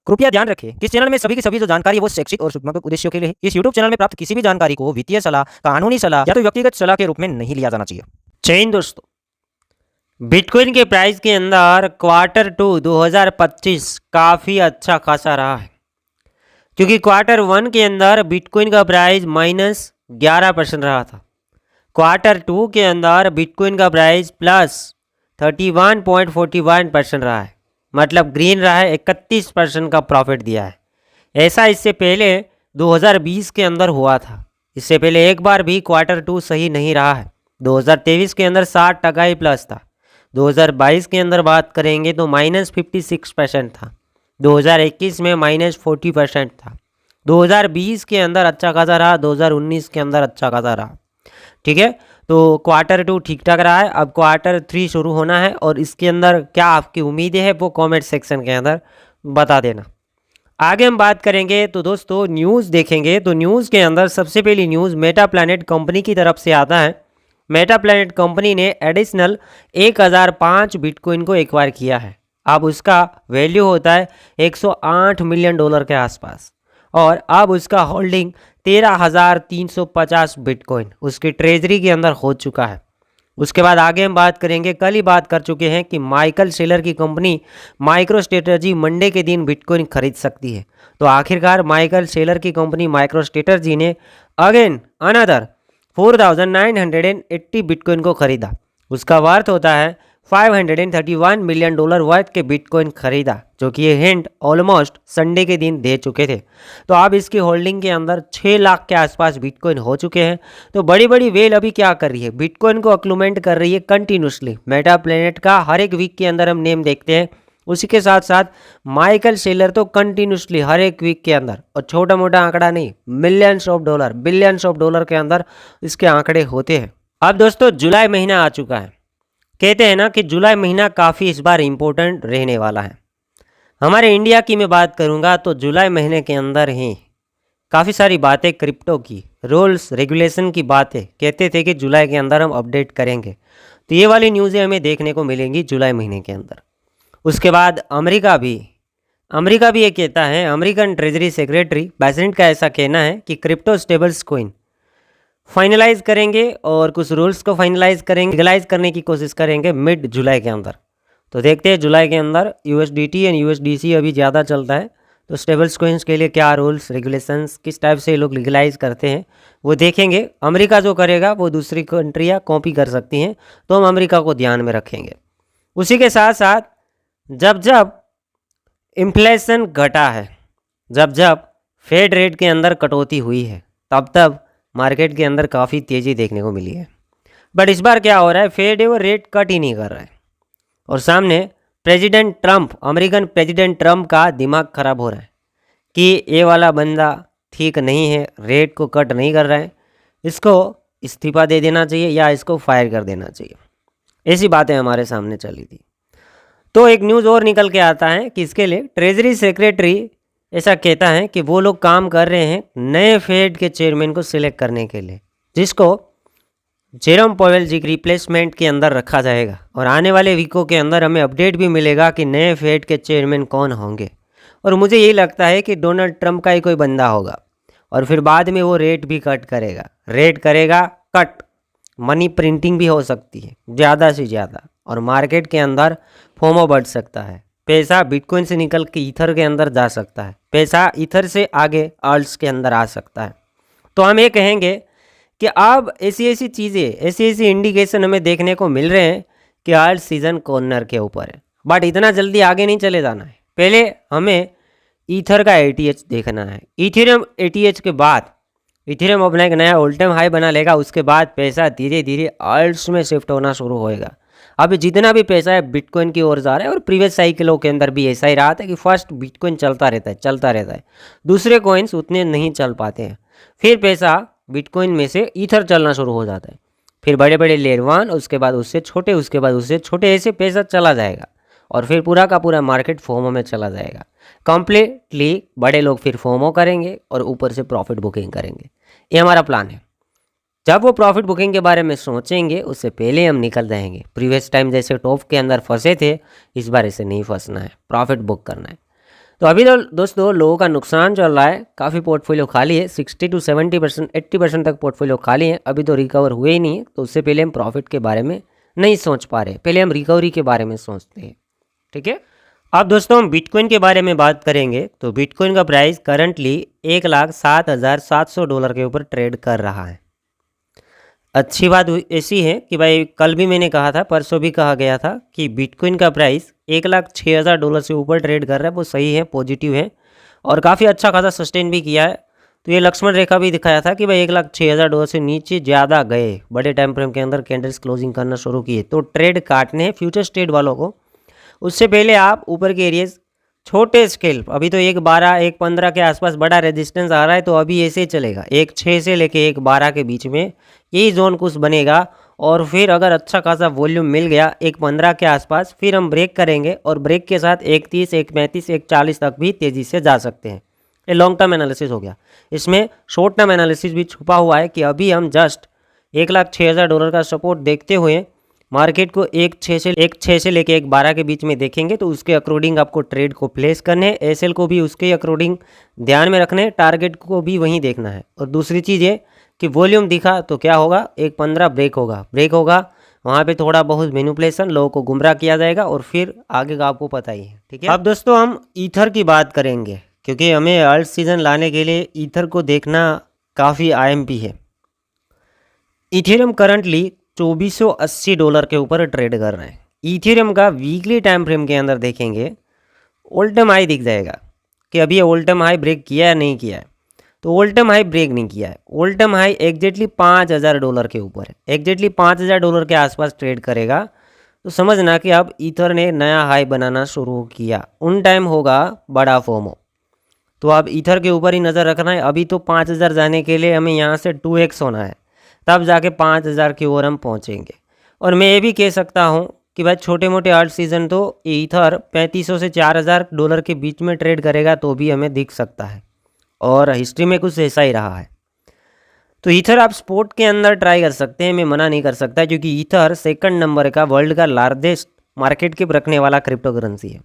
कृपया ध्यान रखें कि इस चैनल में सभी की सभी जो जानकारी है वो शैक्षिक और सूचनात्मक उद्देश्यों के लिए है। इस यूट्यूब चैनल में प्राप्त किसी भी जानकारी को वित्तीय सलाह, कानूनी सलाह या तो व्यक्तिगत सलाह के रूप में नहीं लिया जाना चाहिए। जय हिंद दोस्तों, बिटकॉइन के प्राइस के अंदर Q2 2025 काफ़ी अच्छा खासा रहा है, क्योंकि Q1 के अंदर बिटकॉइन का प्राइस -11% रहा था। Q2 के अंदर बिटकॉइन का प्राइस +31.41% रहा है, मतलब ग्रीन रहा है, 31% का प्रॉफिट दिया है। ऐसा इससे पहले 2020 के अंदर हुआ था। इससे पहले एक बार भी Q2 सही नहीं रहा है। 2023 के अंदर 60% ही प्लस था। 2022 के अंदर बात करेंगे तो -56% था। 2021 में -40% था। 2020 के अंदर अच्छा खासा रहा, 2019 के अंदर अच्छा खासा रहा। ठीक है, तो Q2 ठीक ठाक रहा है। अब Q3 शुरू होना है और इसके अंदर क्या आपकी उम्मीदें हैं वो कमेंट सेक्शन के अंदर बता देना। आगे हम बात करेंगे तो दोस्तों न्यूज़ देखेंगे, तो न्यूज़ के अंदर सबसे पहली न्यूज़ मेटा प्लैनेट कंपनी की तरफ से आता है। मेटा प्लैनेट कंपनी ने एडिशनल 1005 बिटकॉइन को एक्वायर किया है। अब उसका वैल्यू होता है $108 मिलियन के आसपास, और अब उसका होल्डिंग 13,350 बिटकॉइन उसकी ट्रेजरी के अंदर हो चुका है। उसके बाद आगे हम बात करेंगे, कल ही बात कर चुके हैं कि माइकल सेलर की कंपनी माइक्रो स्ट्रेटजी मंडे के दिन बिटकॉइन खरीद सकती है। तो आखिरकार माइकल सेलर की कंपनी माइक्रो स्ट्रेटजी ने अगेन अनदर 4,980 बिटकॉइन को खरीदा। उसका वर्थ होता है $531 मिलियन वर्थ के बिटकॉइन खरीदा, जो कि ये हिंट ऑलमोस्ट संडे के दिन दे चुके थे। तो अब इसकी होल्डिंग के अंदर 6 लाख के आसपास बिटकॉइन हो चुके हैं। तो बड़ी बड़ी वेल अभी क्या कर रही है, बिटकॉइन को अक्लूमेंट कर रही है कंटिन्यूसली। मेटा प्लैनेट का हर एक वीक के अंदर हम नेम देखते हैं, उसी के साथ साथ माइकल सेलर तो कंटिन्यूसली हर एक वीक के अंदर, और छोटा मोटा आंकड़ा नहीं, millions of dollar, billions of dollar के अंदर इसके आंकड़े होते हैं। अब दोस्तों जुलाई महीना आ चुका है। कहते हैं ना कि जुलाई महीना काफ़ी इस बार इम्पोर्टेंट रहने वाला है। हमारे इंडिया की मैं बात करूंगा तो जुलाई महीने के अंदर ही काफ़ी सारी बातें क्रिप्टो की, रूल्स रेगुलेशन की बातें कहते थे कि जुलाई के अंदर हम अपडेट करेंगे। तो ये वाली न्यूज़ें हमें देखने को मिलेंगी जुलाई महीने के अंदर। उसके बाद अमेरिका भी ये कहता है, अमेरिकन ट्रेजरी सेक्रेटरी बेसेंट का ऐसा कहना है कि क्रिप्टो स्टेबल्स कॉइन फाइनलाइज करेंगे और कुछ रूल्स को फाइनलाइज करेंगे, लीगलाइज करने की कोशिश करेंगे मिड जुलाई के अंदर। तो देखते हैं जुलाई के अंदर USDT एंड USDC अभी ज़्यादा चलता है, तो स्टेबल्स कॉइन्स के लिए क्या रूल्स रेगुलेशंस, किस टाइप से ये लोग लीगलाइज करते हैं वो देखेंगे। अमेरिका जो करेगा वो दूसरी कंट्रियाँ कॉपी कर सकती हैं, तो हम अमेरिका को ध्यान में रखेंगे। उसी के साथ साथ जब जब इन्फ्लेशन घटा है, जब जब फेड रेट के अंदर कटौती हुई है, तब तब मार्केट के अंदर काफ़ी तेज़ी देखने को मिली है। बट इस बार क्या हो रहा है, फेड है वो रेट कट ही नहीं कर रहा है, और सामने president Trump, American president Trump का दिमाग खराब हो रहा है कि ये वाला बंदा ठीक नहीं है, रेट को कट नहीं कर रहा है, इसको इस्तीफा दे देना चाहिए या इसको फायर कर देना चाहिए। ऐसी बातें हमारे सामने चली थी। तो एक न्यूज़ और निकल के आता है कि इसके लिए ट्रेजरी सेक्रेटरी ऐसा कहता है कि वो लोग काम कर रहे हैं नए फेड के चेयरमैन को सिलेक्ट करने के लिए, जिसको जेरोम पॉवेल जी की रिप्लेसमेंट के अंदर रखा जाएगा। और आने वाले वीकों के अंदर हमें अपडेट भी मिलेगा कि नए फेड के चेयरमैन कौन होंगे। और मुझे यही लगता है कि डोनाल्ड ट्रंप का ही कोई बंदा होगा, और फिर बाद में वो रेट भी कट करेगा, रेट करेगा कट, मनी प्रिंटिंग भी हो सकती है ज़्यादा से ज़्यादा, और मार्केट के अंदर फोमो बढ़ सकता है। पैसा बिटकॉइन से निकल के ईथर के अंदर जा सकता है, पैसा ईथर से आगे आल्ट्स के अंदर आ सकता है। तो हम ये कहेंगे कि अब ऐसी चीज़ें, ऐसी इंडिकेशन हमें देखने को मिल रहे हैं कि आल्ट सीजन कॉर्नर के ऊपर है। बट इतना जल्दी आगे नहीं चले जाना है, पहले हमें ईथर का ATH देखना है। इथेरियम ATH के बाद इथेरियम अपना एक नया ऑल टाइम हाई बना लेगा, उसके बाद पैसा धीरे धीरे आल्ट्स में शिफ्ट होना शुरू होएगा। अभी जितना भी पैसा है बिटकॉइन की ओर जा रहा है, और प्रीवियस साइकिलों के अंदर भी ऐसा ही रहा था कि फर्स्ट बिटकॉइन चलता रहता है, दूसरे कॉइन्स उतने नहीं चल पाते हैं, फिर पैसा बिटकॉइन में से ईथर चलना शुरू हो जाता है, फिर बड़े बड़े लेयर 1, उसके बाद उससे छोटे, उसके बाद उससे छोटे, ऐसे पैसा चला जाएगा, और फिर पूरा का पूरा मार्केट फोमो में चला जाएगा। कंप्लीटली बड़े लोग फिर फोमो करेंगे और ऊपर से प्रॉफिट बुकिंग करेंगे। ये हमारा प्लान है। जब वो प्रॉफिट बुकिंग के बारे में सोचेंगे उससे पहले हम निकल जाएंगे। प्रीवियस टाइम जैसे टॉप के अंदर फंसे थे, इस बार ऐसे नहीं फंसना है, प्रॉफिट बुक करना है। तो अभी तो दोस्तों लोगों का नुकसान चल रहा है, काफ़ी पोर्टफोलियो खाली है, 60 to 70%, 80% तक पोर्टफोलियो खाली है, अभी तो रिकवर हुए ही नहीं है। तो उससे पहले हम प्रॉफिट के बारे में नहीं सोच पा रहे, पहले हम रिकवरी के बारे में सोचते हैं। ठीक है, अब दोस्तों हम बिटकॉइन के बारे में बात करेंगे। तो बिटकॉइन का प्राइस करंटली $1,07,700 के ऊपर ट्रेड कर रहा है। अच्छी बात ऐसी है कि भाई कल भी मैंने कहा था, परसों भी कहा गया था कि बिटकॉइन का प्राइस $1,06,000 से ऊपर ट्रेड कर रहा है। वो सही है, पॉजिटिव है और काफ़ी अच्छा खासा सस्टेन भी किया है। तो ये लक्ष्मण रेखा भी दिखाया था कि भाई $1,06,000 से नीचे ज़्यादा गए, बड़े टाइम फ्रेम के अंदर कैंडल्स क्लोजिंग करना शुरू किए तो ट्रेड काटने हैं फ्यूचर ट्रेड वालों को। उससे पहले आप ऊपर के एरियाज छोटे स्केल, अभी तो 1.12 1.15 के आसपास बड़ा रेजिस्टेंस आ रहा है, तो अभी ऐसे ही चलेगा 1.6 से लेके 1.12 के बीच में यही जोन कुछ बनेगा। और फिर अगर अच्छा खासा वॉल्यूम मिल गया 1.15 के आसपास, फिर हम ब्रेक करेंगे और ब्रेक के साथ 1.30 1.35 1.40 तक भी तेज़ी से जा सकते हैं। ये लॉन्ग टर्म एनालिसिस हो गया। इसमें शॉर्ट टर्म एनालिसिस भी छुपा हुआ है कि अभी हम जस्ट $1,06,000 का सपोर्ट देखते हुए मार्केट को 1.6 से लेके 1.12 के बीच में देखेंगे। तो उसके अकॉर्डिंग आपको ट्रेड को प्लेस करने हैं, एसएल को भी उसके अकॉर्डिंग ध्यान में रखने, टारगेट को भी वहीं देखना है। और दूसरी चीज़ ये कि वॉल्यूम दिखा तो क्या होगा, 1.15 ब्रेक होगा वहाँ पे थोड़ा बहुत मैनिपुलेशन, लोगों को गुमराह किया जाएगा और फिर आगे का आपको पता ही है। ठीक है, अब दोस्तों हम ईथर की बात करेंगे क्योंकि हमें अल्ट सीजन लाने के लिए ईथर को देखना काफ़ी आईएमपी है। इथेरियम करंटली $2480 के ऊपर ट्रेड कर रहे हैं। इथेरियम का वीकली टाइम फ्रेम के अंदर देखेंगे ऑल टाइम हाई दिख जाएगा कि अभी ये ऑल टाइम हाई ब्रेक किया है नहीं किया है। तो ऑल टाइम हाई ब्रेक नहीं किया है, ऑल टाइम हाई एग्जैक्टली $5,000 के ऊपर है, एग्जैक्टली $5,000 के आसपास ट्रेड करेगा। तो समझना कि अब ईथर ने नया हाई बनाना शुरू किया, उन टाइम होगा बड़ा फोमो। तो अब ईथर के ऊपर ही नज़र रखना है। अभी तो 5,000 जाने के लिए हमें यहाँ से 2x होना है, तब जाके 5,000 की ओर हम पहुँचेंगे। और मैं ये भी कह सकता हूँ कि भाई छोटे मोटे आर्ट सीजन तो ईथर 3,500 से $4,000 के बीच में ट्रेड करेगा तो भी हमें दिख सकता है, और हिस्ट्री में कुछ ऐसा ही रहा है। तो ईथर आप स्पोर्ट के अंदर ट्राई कर सकते हैं, मैं मना नहीं कर सकता, क्योंकि ईथर सेकंड नंबर का वर्ल्ड का लार्जेस्ट मार्केट कैप रखने वाला क्रिप्टो करेंसी है।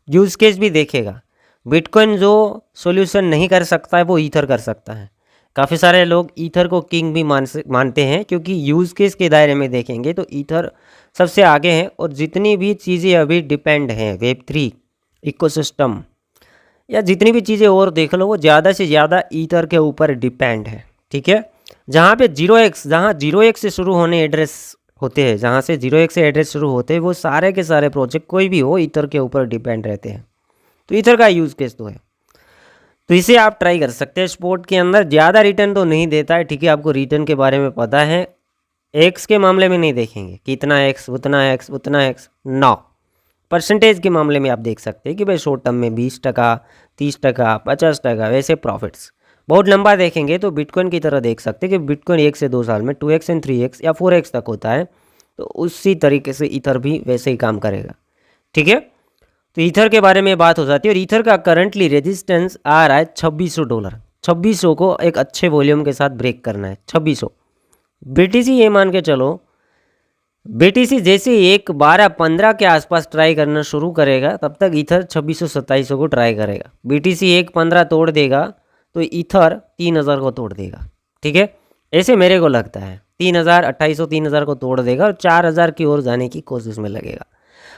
यूज केस भी देखेगा, बिटकॉइन जो सॉल्यूशन नहीं कर सकता है वो ईथर कर सकता है। काफ़ी सारे लोग ईथर को किंग भी मानते हैं, क्योंकि यूज़ केस के दायरे में देखेंगे तो ईथर सबसे आगे है। और जितनी भी चीज़ें अभी डिपेंड हैं Web3 इकोसिस्टम या जितनी भी चीज़ें और देख लो, वो ज़्यादा से ज़्यादा ईथर के ऊपर डिपेंड है। ठीक है, जहाँ पे 0x से शुरू होने एड्रेस होते हैं, जहाँ से 0x से एड्रेस शुरू होते हैं, वो सारे के सारे प्रोजेक्ट कोई भी हो ईथर के ऊपर डिपेंड रहते हैं। तो ईथर का यूज़ केस तो है, तो इसे आप ट्राई कर सकते हैं। स्पोर्ट के अंदर ज़्यादा रिटर्न तो नहीं देता है, ठीक है, आपको रिटर्न के बारे में पता है। एक्स के मामले में नहीं देखेंगे कितना एक्स उतना एक्स, 9 परसेंटेज के मामले में आप देख सकते हैं कि भाई शॉर्ट टर्म में 20%, 30%, 50%, वैसे प्रॉफिट्स। बहुत लंबा देखेंगे तो बिटकॉइन की तरह देख सकते हैं कि बिटकॉइन 1 से 2 साल में 2x एंड 3x या 4x तक होता है। तो उसी तरीके से ईथर भी वैसे ही काम करेगा। ठीक है, तो ईथर के बारे में बात हो जाती है। और ईथर का करंटली रेजिस्टेंस आ रहा है $2600। 2600 को एक अच्छे वॉल्यूम के साथ ब्रेक करना है। 2600 BTC ये मान के चलो, BTC जैसे 1.12-15 के आसपास ट्राई करना शुरू करेगा तब तक ईथर 2600-2700 को ट्राई करेगा। BTC 1.15 तोड़ देगा तो ईथर 3,000 को तोड़ देगा। ठीक है, ऐसे मेरे को लगता है 3,000 2,800 3,000 को तोड़ देगा और 4,000 की ओर जाने की कोशिश में लगेगा।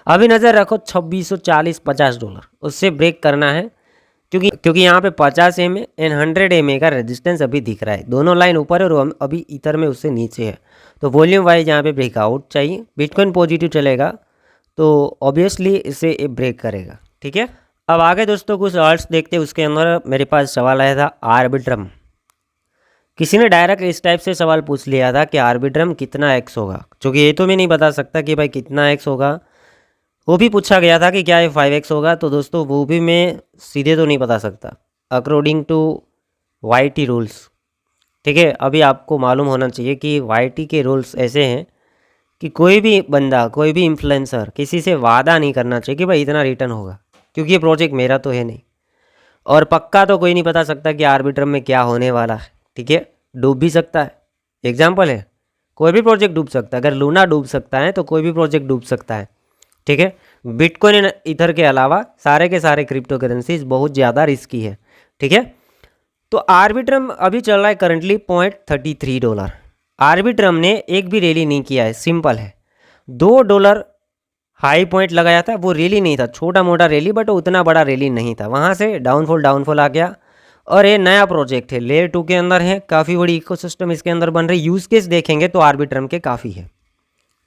अभी नज़र रखो $2640-50, उससे ब्रेक करना है, क्योंकि यहाँ पे 50 MA एंड 100 MA का रेजिस्टेंस अभी दिख रहा है। दोनों लाइन ऊपर है और हम अभी ईथर में उससे नीचे है। तो वॉल्यूम वाइज यहाँ पे ब्रेकआउट चाहिए। बिटकॉइन पॉजिटिव चलेगा तो ऑब्वियसली इसे ब्रेक करेगा। ठीक है, अब आगे दोस्तों कुछ आर्ट्स देखते हैं। उसके अंदर मेरे पास सवाल आया था आर्बिट्रम। किसी ने डायरेक्ट इस टाइप से सवाल पूछ लिया था कि आर्बिट्रम कितना एक्स होगा, क्योंकि ये तो मैं नहीं बता सकता कि भाई कितना एक्स होगा। वो भी पूछा गया था कि क्या ये 5x होगा, तो दोस्तों वो भी मैं सीधे तो नहीं बता सकता अकॉर्डिंग टू YT रूल्स। ठीक है, अभी आपको मालूम होना चाहिए कि YT के रूल्स ऐसे हैं कि कोई भी बंदा, कोई भी इन्फ्लुएंसर किसी से वादा नहीं करना चाहिए कि भाई इतना रिटर्न होगा, क्योंकि ये प्रोजेक्ट मेरा तो है नहीं और पक्का तो कोई नहीं बता सकता कि आर्बिट्रम में क्या होने वाला है। ठीक है, डूब भी सकता है, एग्जाम्पल है, कोई भी प्रोजेक्ट डूब सकता है। अगर लूना डूब सकता है तो कोई भी प्रोजेक्ट डूब सकता है। ठीक है, बिटकॉइन इथर के अलावा सारे के सारे क्रिप्टो करेंसीज बहुत ज़्यादा रिस्की है, ठीक है। तो आर्बिट्रम अभी चल रहा है करंटली $0.33। आर्बिट्रम ने एक भी रैली नहीं किया है, सिंपल है। $2 हाई पॉइंट लगाया था, वो रैली नहीं था, छोटा मोटा रैली, बट उतना बड़ा रैली नहीं था। वहाँ से डाउनफॉल आ गया। और ये नया प्रोजेक्ट है, लेयर 2 के अंदर है, काफ़ी बड़ी इकोसिस्टम इसके अंदर बन रही। यूज़ केस देखेंगे तो आर्बिट्रम के काफ़ी है,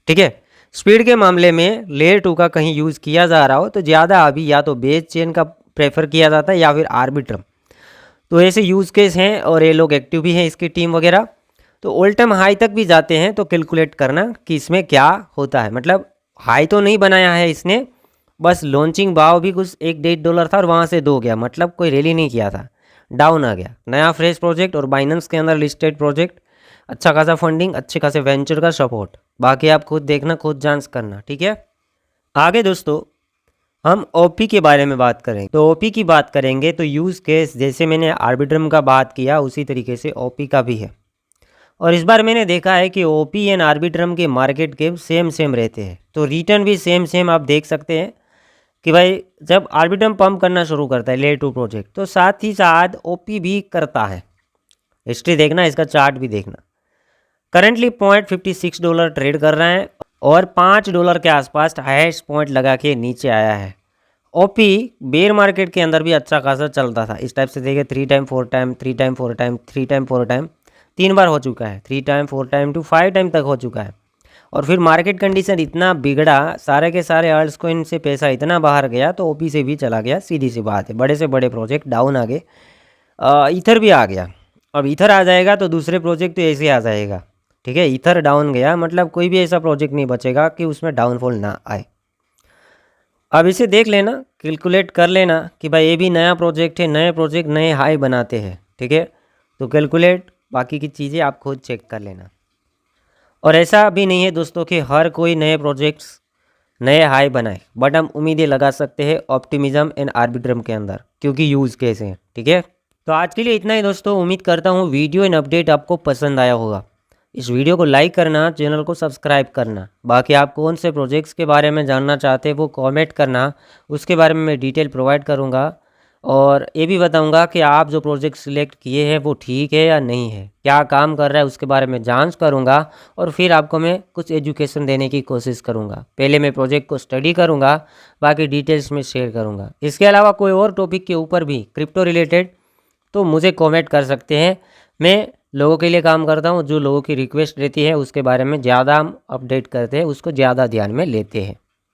ठीक है। स्पीड के मामले में लेयर 2 का कहीं यूज़ किया जा रहा हो तो ज़्यादा अभी या तो बेस चेन का प्रेफर किया जाता है या फिर आर्बिट्रम। तो ऐसे यूज़ केस हैं और ये लोग एक्टिव भी हैं, इसकी टीम वगैरह। तो ऑल टाइम हाई तक भी जाते हैं तो कैलकुलेट करना कि इसमें क्या होता है। मतलब हाई तो नहीं बनाया है इसने, बस लॉन्चिंग भाव भी कुछ $1-1.5 था और वहाँ से 2 गया, मतलब कोई रैली नहीं किया था, डाउन आ गया। नया फ्रेश प्रोजेक्ट और बाइनेंस के अंदर लिस्टेड प्रोजेक्ट, अच्छा खासा फंडिंग, अच्छे खासे वेंचर का सपोर्ट। बाकी आप खुद देखना, खुद जांच करना, ठीक है। आगे दोस्तों हम ओपी के बारे में बात करेंगे। तो ओपी की बात करेंगे तो यूज़ केस जैसे मैंने आर्बिट्रम का बात किया उसी तरीके से ओपी का भी है। और इस बार मैंने देखा है कि ओपी एंड आर्बिट्रम के मार्केट कैप सेम रहते हैं, तो रिटर्न भी सेम आप देख सकते हैं कि भाई जब आर्बिट्रम पंप करना शुरू करता है लेयर 2 प्रोजेक्ट, तो साथ ही साथ ओपी भी करता है। हिस्ट्री देखना, इसका चार्ट भी देखना। करंटली $0.56 ट्रेड कर रहा है और $5 के आसपास हाईएस्ट पॉइंट लगा के नीचे आया है। ओपी बेयर मार्केट के अंदर भी अच्छा खासा चलता था, इस टाइप से देखिए 3 time 4 time 3 time 4 time 3 time 4 time 3 बार हो चुका है, 3 टाइम 4 टाइम टू 5 टाइम तक हो चुका है। और फिर मार्केट कंडीशन इतना बिगड़ा, सारे के सारे अल्ट्स कोइन से पैसा इतना बाहर गया तो ओपी से भी चला गया, सीधी सी बात है। बड़े से बड़े प्रोजेक्ट डाउन आ गए, ईथर भी आ गया। अब ईथर आ जाएगा तो दूसरे प्रोजेक्ट तो ऐसे आ जाएगा, ठीक है। ईथर डाउन गया मतलब कोई भी ऐसा प्रोजेक्ट नहीं बचेगा कि उसमें डाउनफॉल ना आए। अब इसे देख लेना, कैलकुलेट कर लेना कि भाई ये भी नया प्रोजेक्ट है, नए प्रोजेक्ट नए हाई बनाते हैं, ठीक है। तो कैलकुलेट, बाकी की चीज़ें आप खुद चेक कर लेना। और ऐसा भी नहीं है दोस्तों कि हर कोई नए प्रोजेक्ट्स नए हाई बनाए, बट हम उम्मीदें लगा सकते हैं ऑप्टिमिज्म एंड आर्बिट्रम के अंदर, क्योंकि यूज़ केस हैं, ठीक है। तो आज के लिए इतना ही दोस्तों। उम्मीद करता हूँ वीडियो एंड अपडेट आपको पसंद आया होगा। इस वीडियो को लाइक करना, चैनल को सब्सक्राइब करना। बाकी आप कौन से प्रोजेक्ट्स के बारे में जानना चाहते हैं वो कमेंट करना, उसके बारे में मैं डिटेल प्रोवाइड करूँगा। और ये भी बताऊंगा कि आप जो प्रोजेक्ट सिलेक्ट किए हैं वो ठीक है या नहीं है, क्या काम कर रहा है, उसके बारे में जांच करूंगा। और फिर आपको मैं कुछ एजुकेशन देने की कोशिश करूंगा। पहले मैं प्रोजेक्ट को स्टडी करूंगा, बाकी डिटेल्स में शेयर करूंगा। इसके अलावा कोई और टॉपिक के ऊपर भी क्रिप्टो रिलेटेड तो मुझे कमेंट कर सकते हैं। मैं लोगों के लिए काम करता हूँ, जो लोगों की रिक्वेस्ट रहती है उसके बारे में ज़्यादा हम अपडेट करते हैं, उसको ज़्यादा ध्यान में लेते हैं।